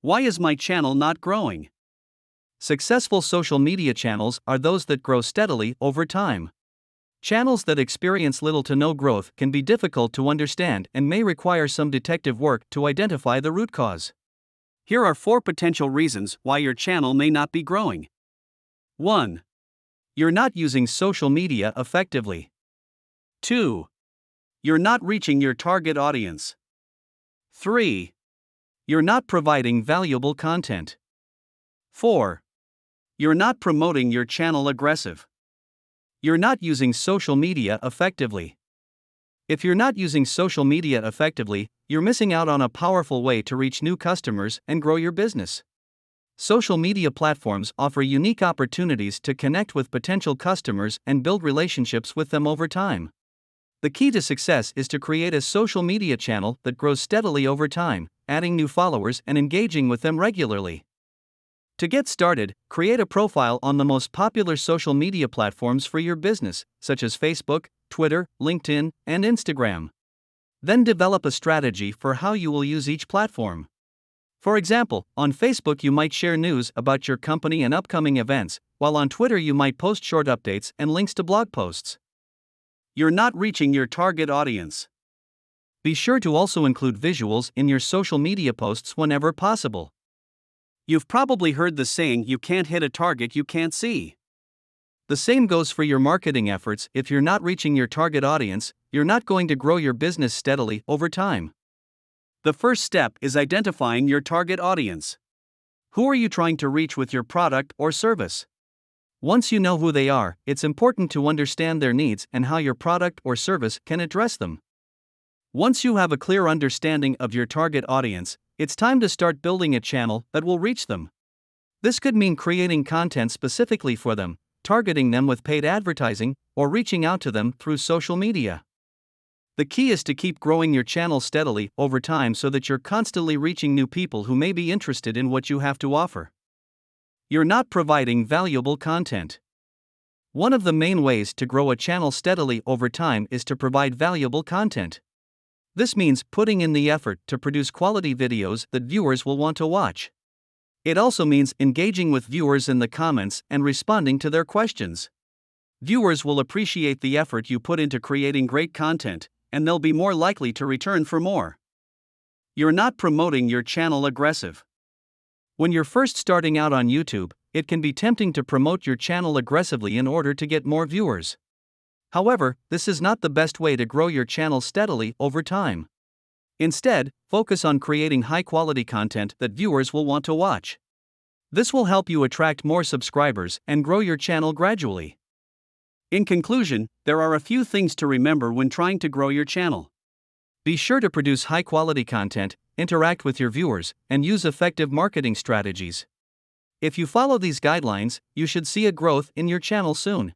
Why is my channel not growing? Successful social media channels are those that grow steadily over time. Channels that experience little to no growth can be difficult to understand and may require some detective work to identify the root cause. Here are 4 potential reasons why your channel may not be growing. 1. You're not using social media effectively. 2. You're not reaching your target audience. 3. You're not providing valuable content. 4. You're not promoting your channel aggressive. You're not using social media effectively. If you're not using social media effectively, you're missing out on a powerful way to reach new customers and grow your business. Social media platforms offer unique opportunities to connect with potential customers and build relationships with them over time. The key to success is to create a social media channel that grows steadily over time, adding new followers and engaging with them regularly. To get started, create a profile on the most popular social media platforms for your business, such as Facebook, Twitter, LinkedIn, and Instagram. Then develop a strategy for how you will use each platform. For example, on Facebook you might share news about your company and upcoming events, while on Twitter you might post short updates and links to blog posts. You're not reaching your target audience. Be sure to also include visuals in your social media posts whenever possible. You've probably heard the saying, you can't hit a target you can't see. The same goes for your marketing efforts. If you're not reaching your target audience, you're not going to grow your business steadily over time. The first step is identifying your target audience. Who are you trying to reach with your product or service? Once you know who they are, it's important to understand their needs and how your product or service can address them. Once you have a clear understanding of your target audience, it's time to start building a channel that will reach them. This could mean creating content specifically for them, targeting them with paid advertising, or reaching out to them through social media. The key is to keep growing your channel steadily over time so that you're constantly reaching new people who may be interested in what you have to offer. You're not providing valuable content. One of the main ways to grow a channel steadily over time is to provide valuable content. This means putting in the effort to produce quality videos that viewers will want to watch. It also means engaging with viewers in the comments and responding to their questions. Viewers will appreciate the effort you put into creating great content, and they'll be more likely to return for more. You're not promoting your channel aggressive. When you're first starting out on YouTube, it can be tempting to promote your channel aggressively in order to get more viewers. However, this is not the best way to grow your channel steadily over time. Instead, focus on creating high-quality content that viewers will want to watch. This will help you attract more subscribers and grow your channel gradually. In conclusion, there are a few things to remember when trying to grow your channel. Be sure to produce high-quality content, interact with your viewers, and use effective marketing strategies. If you follow these guidelines, you should see a growth in your channel soon.